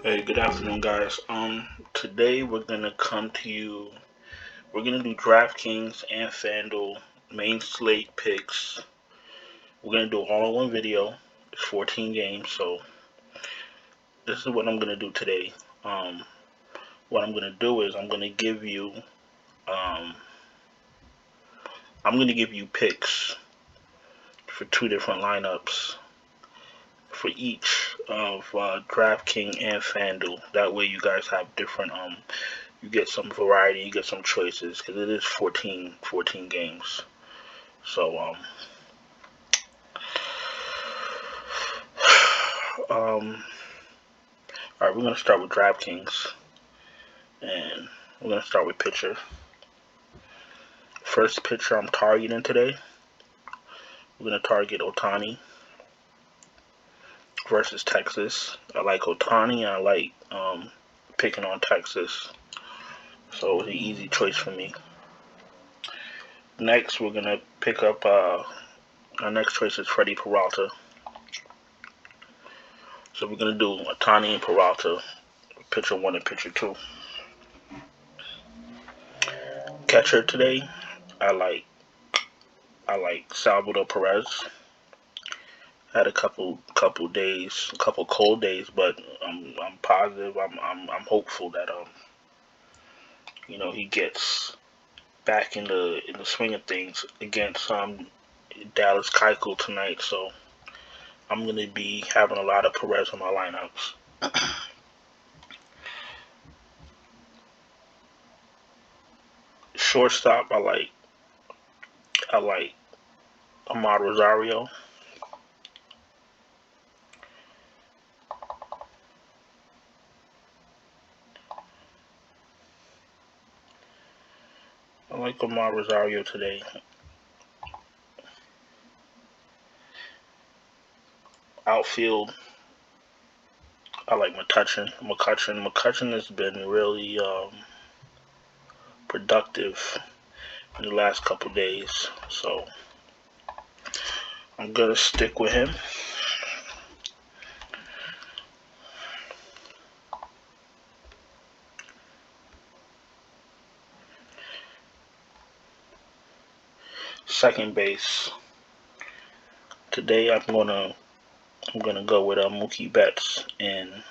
Hey, good afternoon, guys. Today we're gonna come to you. We're gonna do Draftkings and Fanduel main slate picks. We're gonna do it all in one video. It's 14 games, so this is what I'm gonna do today. Um, what I'm gonna do is um, I'm gonna give you picks for two different lineups for each of DraftKings and FanDuel. That way, you guys have different you get some variety, you get some choices because it is 14 games. So um, all right, we're gonna start with DraftKings, and we're gonna start with pitcher. First pitcher I'm targeting today. We're gonna target Ohtani versus Texas. I like Ohtani. I like picking on Texas, so it's an easy choice for me. Next, we're gonna pick up. Our next choice is Freddie Peralta. So we're gonna do Ohtani and Peralta, pitcher one and pitcher two. Catcher today, I like I like Salvador Perez. Had a couple days, a couple cold days, but I'm positive. I'm hopeful that he gets back in the swing of things against Dallas Keuchel tonight. So I'm gonna be having a lot of Perez on my lineups. Shortstop, I like Amar Rosario. I like Amar Rosario today. Outfield, I like McCutcheon has been really productive in the last couple days, so I'm gonna stick with him. Second base today, I'm gonna go with Mookie Betts in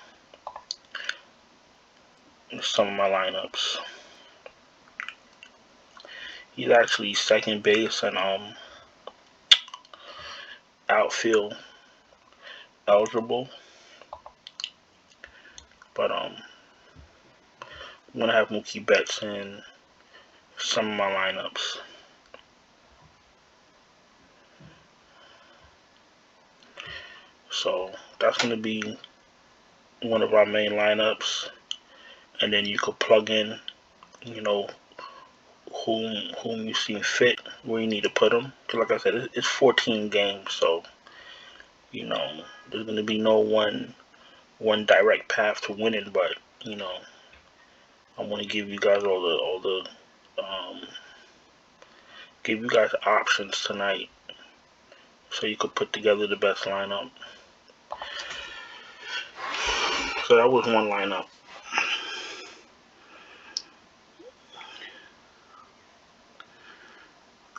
some of my lineups. He's actually second base and outfield eligible, but I'm gonna have Mookie Betts in some of my lineups. So that's gonna be one of our main lineups, and then you could plug in, you know, whom you see fit, where you need to put them. Cause like I said, it's 14 games, so there's gonna be no one direct path to winning, but you know, I want to give you guys all the give you guys options tonight, so you could put together the best lineup. So that was one lineup.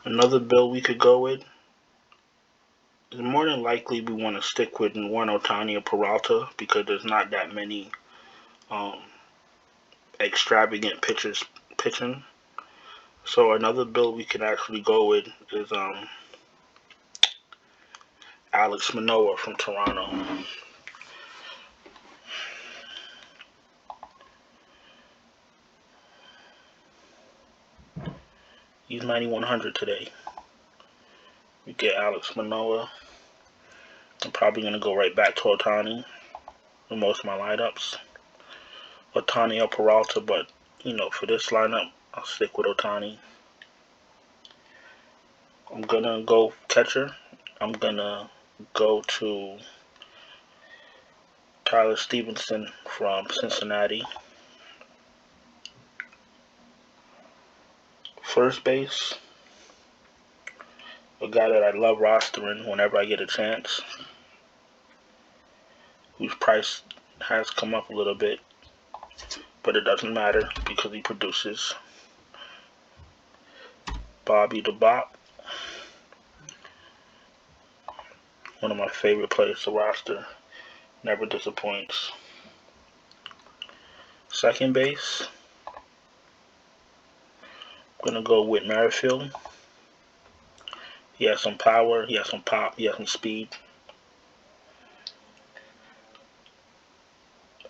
Another bill we could go with is more than likely we want to stick with one Ohtani or Peralta because there's not that many um, extravagant pitchers pitching. So another bill we could actually go with is Alex Manoa from Toronto. He's 9,100 today. We get Alex Manoa. I'm probably gonna go right back to Ohtani in most of my lineups. Ohtani or Peralta, but for this lineup, I'll stick with Ohtani. I'm gonna go catcher. I'm gonna go to Tyler Stevenson from Cincinnati. First base, a guy that I love rostering whenever I get a chance, who's priced has come up a little bit, but it doesn't matter because he produces. Bobby the Bop, one of my favorite players to roster, never disappoints. Second base, I'm gonna go with Merrifield. He has some power, he has some pop, he has some speed.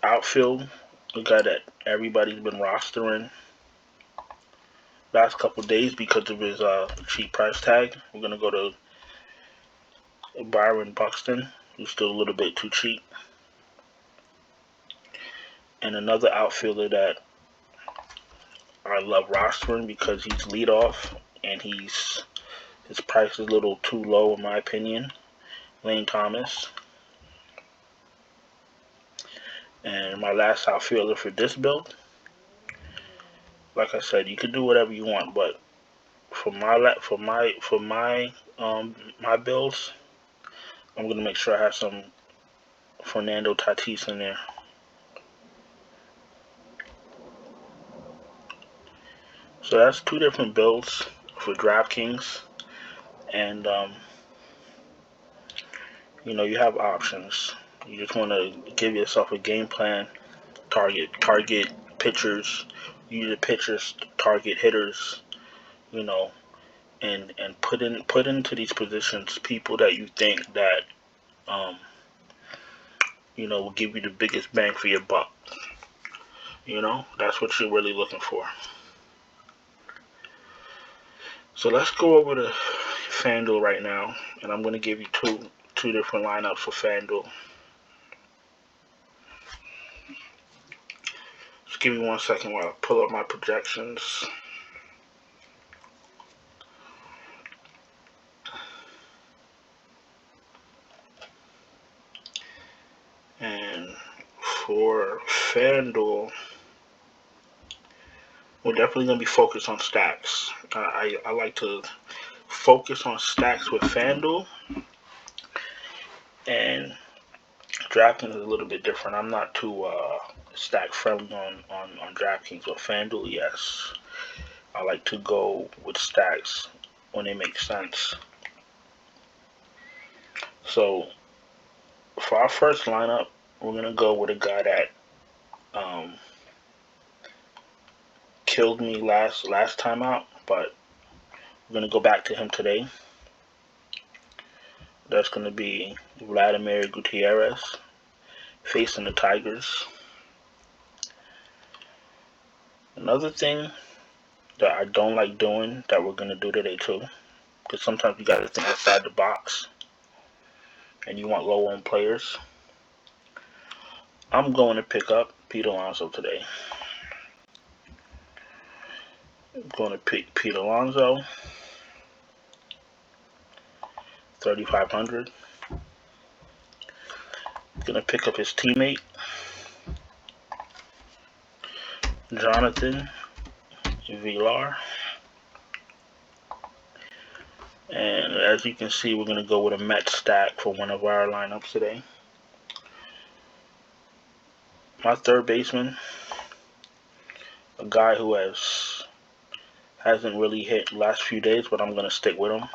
Outfield, the guy that everybody's been rostering last couple days because of his cheap price tag. We're gonna go to Byron Buxton, who's still a little bit too cheap. And another outfielder that I love rostering because he's leadoff and his price is a little too low in my opinion. Lane Thomas. And my last outfielder for this build, like I said, you could do whatever you want, but for my builds, I'm gonna make sure I have some Fernando Tatis in there. So that's two different builds for Draftkings, and you have options. You just want to give yourself a game plan, target pitchers, use the pitchers, target hitters, and put into these positions people that you think that will give you the biggest bang for your buck. That's what you're really looking for. So let's go over to FanDuel right now, and I'm going to give you two different lineups for FanDuel. Just give me 1 second while I pull up my projections. And for FanDuel, we're definitely going to be focused on stacks. I like to focus on stacks with FanDuel, and DraftKings is a little bit different. I'm not too stack friendly on DraftKings, but FanDuel, yes. I like to go with stacks when they make sense. So for our first lineup, we're going to go with a guy that killed me last time out, but we're going to go back to him today. That's going to be Vladimir Gutierrez facing the Tigers. Another thing that I don't like doing that we're going to do today too, because sometimes you got to think outside the box and you want low-owned players. I'm going to pick up Pete Alonso today. I'm going to pick Pete Alonso, 3,500. Going to pick up his teammate, Jonathan Villar. And as you can see, we're going to go with a Met stack for one of our lineups today. My third baseman, a guy who hasn't really hit the last few days, but I'm going to stick with him.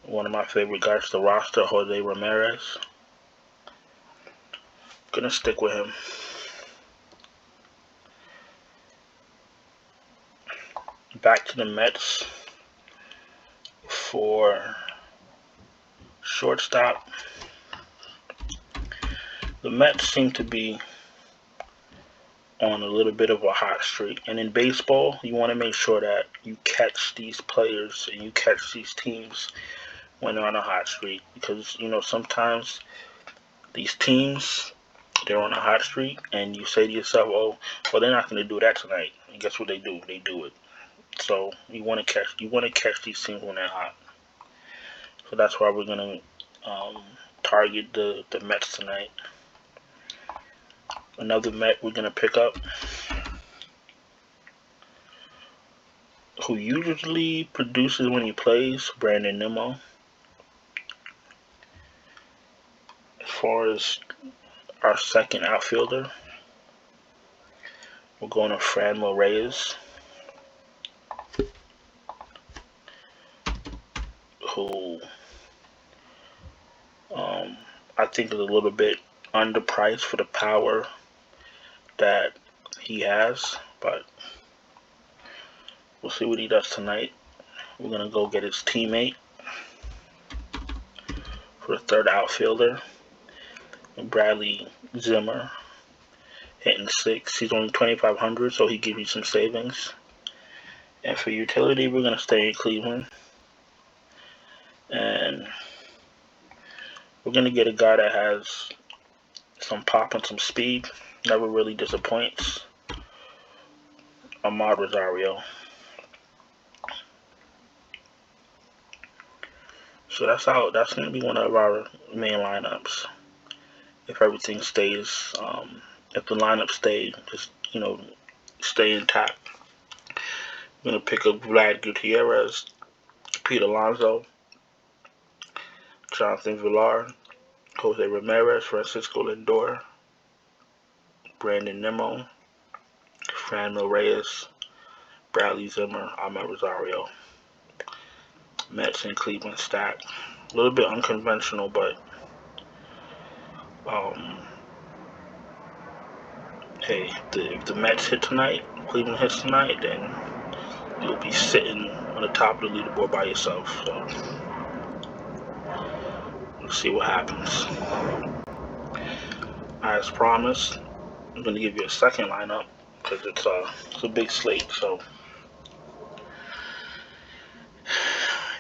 One of my favorite guys to roster, Jose Ramirez. Going to stick with him. Back to the Mets for shortstop. The Mets seem to be on a little bit of a hot streak. And in baseball, you want to make sure that you catch these players and you catch these teams when they're on a hot streak. Because, sometimes these teams, they're on a hot streak and you say to yourself, oh, well, they're not going to do that tonight. And guess what they do? They do it. So you want to catch these teams when they're hot. So that's why we're going to target the Mets tonight. Another Met we're going to pick up, who usually produces when he plays, Brandon Nimmo. As far as our second outfielder, we're going to Manoa, who I think is a little bit underpriced for the power that he has, but we'll see what he does tonight. We're going to go get his teammate for the third outfielder, Bradley Zimmer, hitting 6. He's only 2,500, so he gives you some savings. And for utility, we're going to stay in Cleveland. And we're going to get a guy that has some pop and some speed. Never really disappoints. Rosario. So that's going to be one of our main lineups. If everything stays, if the lineup stays, just, stay intact. I'm going to pick up Vlad Gutierrez, Pete Alonso, Jonathan Villar, Jose Ramirez, Francisco Lindor, Brandon Nimmo, Franmil Reyes, Bradley Zimmer, Rosario. Mets and Cleveland stack. A little bit unconventional, but hey, if the Mets hit tonight, Cleveland hits tonight, then you'll be sitting on the top of the leaderboard by yourself. So let's see what happens. As promised, I'm going to give you a second lineup because it's a big slate, so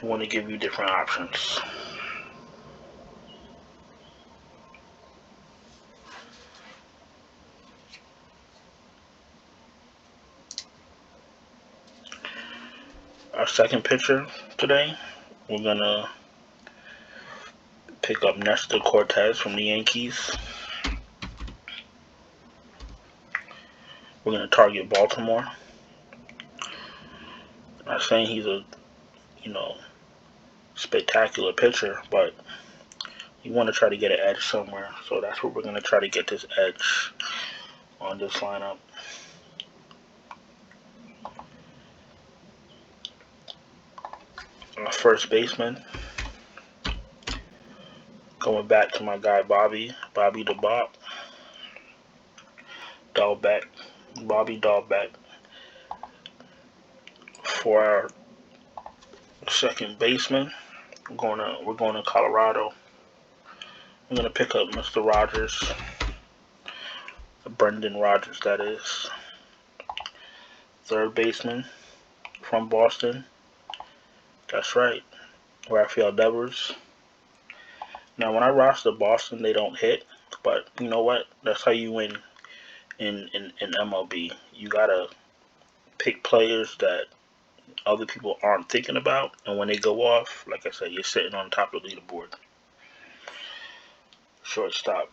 I want to give you different options. Our second pitcher today, we're going to pick up Nestor Cortez from the Yankees. We're going to target Baltimore. I'm not saying he's a, spectacular pitcher, but you want to try to get an edge somewhere. So that's what we're going to try to get this edge on this lineup. Our first baseman, going back to my guy Bobby the Bop, Bobby Dahlbeck. For our second baseman, we're going to Colorado. I'm going to pick up Mr. Rogers, Brendan Rodgers, that is. Third baseman from Boston. That's right, Rafael Devers. Now, when I roster Boston, they don't hit, but you know what? That's how you win in MLB. You gotta pick players that other people aren't thinking about, and when they go off, like I said, you're sitting on top of the leaderboard. Shortstop.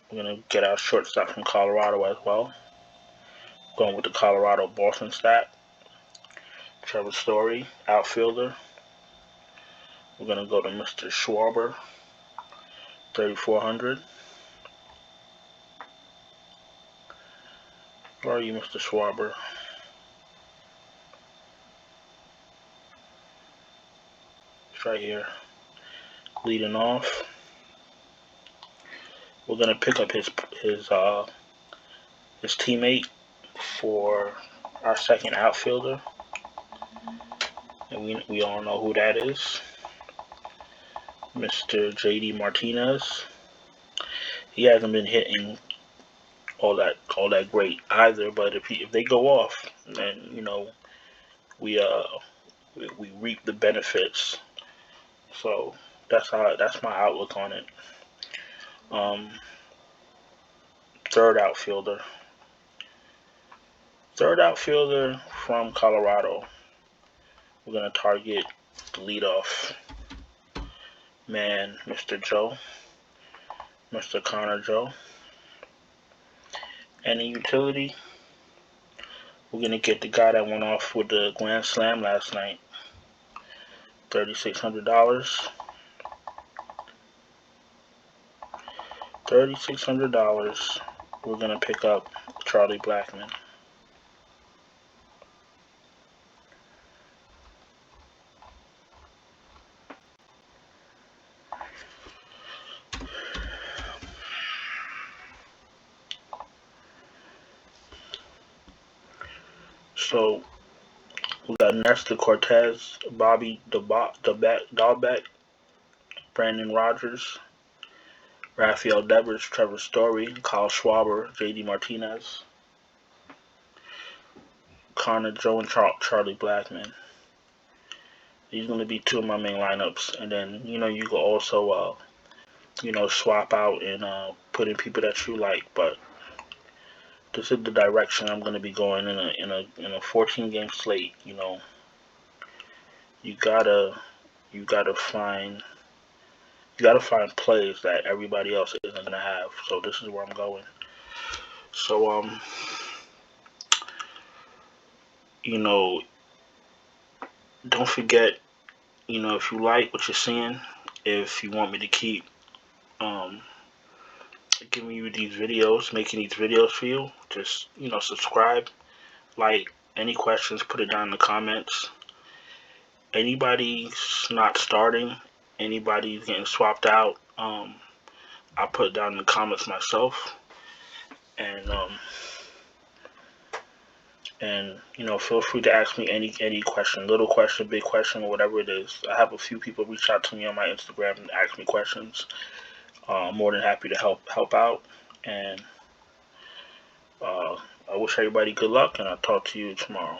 We're gonna get our shortstop from Colorado as well. Going with the Colorado Boston stack. Trevor Story, outfielder. We're going to go to Mr. Schwarber, 3,400. Where are you, Mr. Schwarber? It's right here. Leading off. We're going to pick up his teammate for our second outfielder. And we all know who that is. Mr. JD Martinez. He hasn't been hitting all that great either, but if they go off, then we reap the benefits. So that's my outlook on it. Third outfielder from Colorado. We're gonna target the leadoff man, Mr. Connor Joe. And in utility, we're gonna get the guy that went off with the grand slam last night, $3,600. $3,600. We're gonna pick up Charlie Blackmon. So we got Nestor Cortez, Bobby Dahlbeck, Brandon Rogers, Rafael Devers, Trevor Story, Kyle Schwarber, JD Martinez, Connor Joe, and Charlie Blackmon. These are going to be two of my main lineups. And then, you can also, swap out and put in people that you like. But this is the direction I'm going to be going in a 14-game slate. You gotta find plays that everybody else isn't gonna have. So this is where I'm going. So don't forget, if you like what you're seeing, if you want me to keep giving you these videos, making these videos for you, just subscribe, like. Any questions, put it down in the comments. Anybody's not starting, anybody's getting swapped out, I'll put it down in the comments myself. And feel free to ask me any question, little question, big question, whatever it is. I have a few people reach out to me on my Instagram and ask me questions. More than happy to help out. And I wish everybody good luck, and I'll talk to you tomorrow.